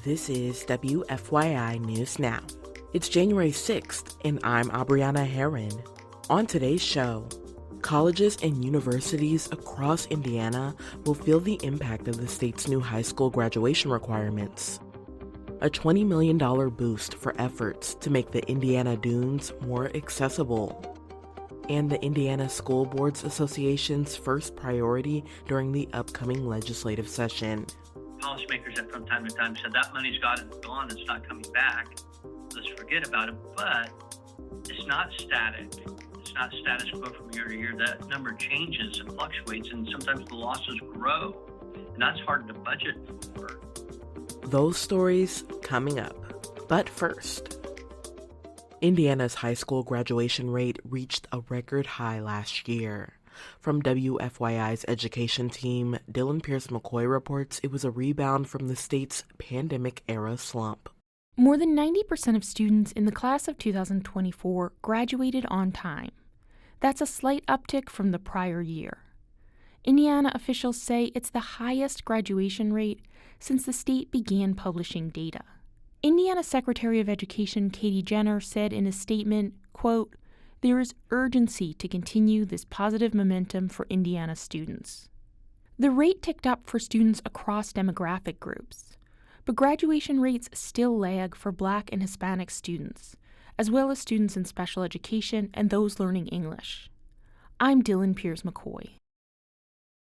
This is WFYI News Now. It's January 6th, and I'm Abriana Herron. On today's show, colleges and universities across Indiana will feel the impact of the state's new high school graduation requirements. A $20 million boost for efforts to make the Indiana Dunes more accessible. And the Indiana School Boards Association's first priority during the upcoming legislative session. Policymakers that from time to time said that money's gone, it's not coming back. Let's forget about it, but it's not static. It's not status quo from year to year. That number changes and fluctuates, and sometimes the losses grow, and that's hard to budget for. Those stories coming up. But first, Indiana's high school graduation rate reached a record high last year. From WFYI's education team, Dylan Pierce-McCoy reports it was a rebound from the state's pandemic-era slump. More than 90% of students in the class of 2024 graduated on time. That's a slight uptick from the prior year. Indiana officials say it's the highest graduation rate since the state began publishing data. Indiana Secretary of Education Katie Jenner said in a statement, quote, "There is urgency to continue this positive momentum for Indiana students." The rate ticked up for students across demographic groups, but graduation rates still lag for Black and Hispanic students, as well as students in special education and those learning English. I'm Dylan Pierce-McCoy.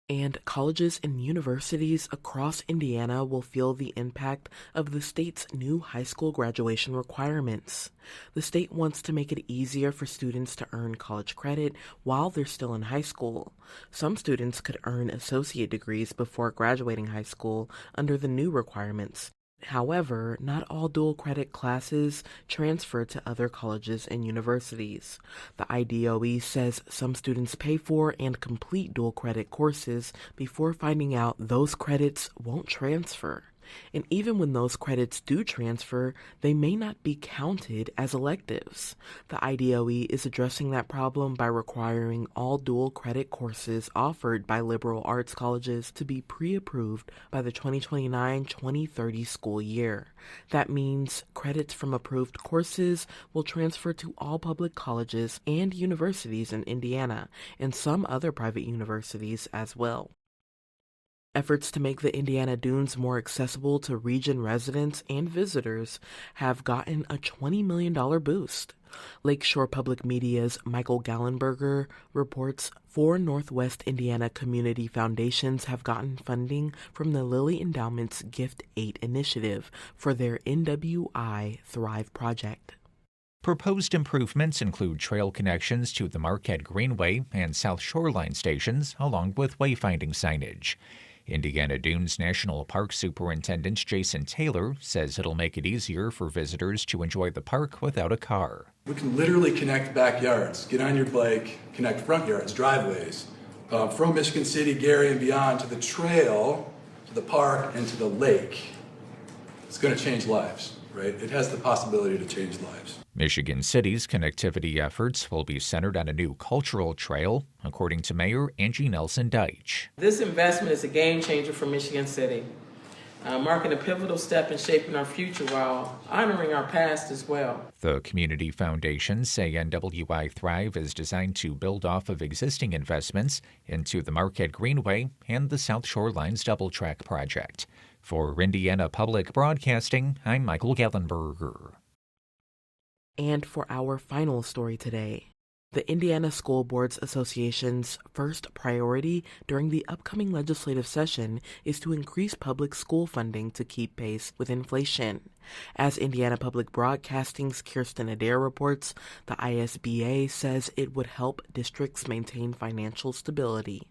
And colleges and universities across Indiana will feel the impact of the state's new high school graduation requirements. The state wants to make it easier for students to earn college credit while they're still in high school. Some students could earn associate degrees before graduating high school under the new requirements. However, not all dual credit classes transfer to other colleges and universities. The IDOE says some students pay for and complete dual credit courses before finding out those credits won't transfer. And even when those credits do transfer, they may not be counted as electives. The IDOE is addressing that problem by requiring all dual credit courses offered by liberal arts colleges to be pre-approved by the 2029-2030 school year. That means credits from approved courses will transfer to all public colleges and universities in Indiana, and some other private universities as well. Efforts to make the Indiana Dunes more accessible to region residents and visitors have gotten a $20 million boost. Lakeshore Public Media's Michael Gallenberger reports 4 Northwest Indiana community foundations have gotten funding from the Lilly Endowment's Gift 8 initiative for their NWI Thrive project. Proposed improvements include trail connections to the Marquette Greenway and South Shoreline stations, along with wayfinding signage. Indiana Dunes National Park Superintendent Jason Taylor says it'll make it easier for visitors to enjoy the park without a car. We can literally connect backyards, get on your bike, connect front yards, driveways, from Michigan City, Gary, and beyond to the trail, to the park, and to the lake. It's going to change lives, right? It has the possibility to change lives. Michigan City's connectivity efforts will be centered on a new cultural trail, according to Mayor Angie Nelson-Deitch. This investment is a game changer for Michigan City, marking a pivotal step in shaping our future while honoring our past as well. The community foundations say NWI Thrive is designed to build off of existing investments into the Marquette Greenway and the South Shoreline's Double Track project. For Indiana Public Broadcasting, I'm Michael Gallenberger. And for our final story today, the Indiana School Boards Association's first priority during the upcoming legislative session is to increase public school funding to keep pace with inflation. As Indiana Public Broadcasting's Kirsten Adair reports, the ISBA says it would help districts maintain financial stability.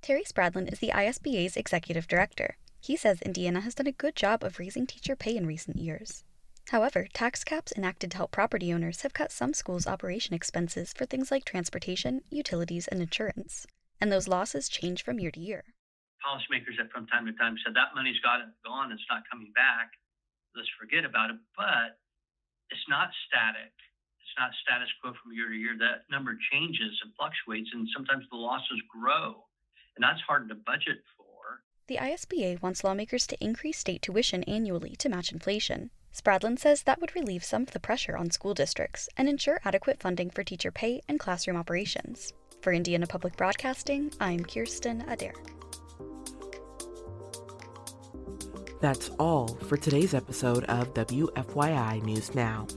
Terry Spradlin is the ISBA's executive director. He says Indiana has done a good job of raising teacher pay in recent years. However, tax caps enacted to help property owners have cut some schools' operation expenses for things like transportation, utilities, and insurance. And those losses change from year to year. Policymakers that from time to time said that money's gone, it's not coming back. Let's forget about it, but it's not static. It's not status quo from year to year. That number changes and fluctuates, and sometimes the losses grow, and that's hard to budget for. the ISBA wants lawmakers to increase state tuition annually to match inflation. Spradlin says that would relieve some of the pressure on school districts and ensure adequate funding for teacher pay and classroom operations. For Indiana Public Broadcasting, I'm Kirsten Adair. That's all for today's episode of WFYI News Now.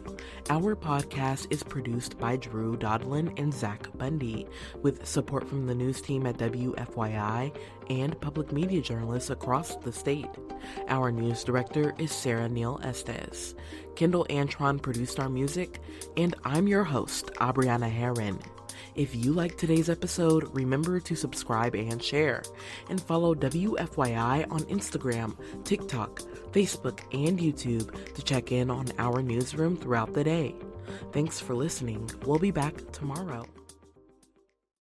Our podcast is produced by Drew Daudelin and Zach Bundy, with support from the news team at WFYI and public media journalists across the state. Our news director is Sarah Neal-Estes. Kendall Antron produced our music, and I'm your host, Abriana Herron. If you liked today's episode, remember to subscribe and share, and follow WFYI on Instagram, TikTok, Facebook, and YouTube to check in on our newsroom throughout the day. Thanks for listening. We'll be back tomorrow.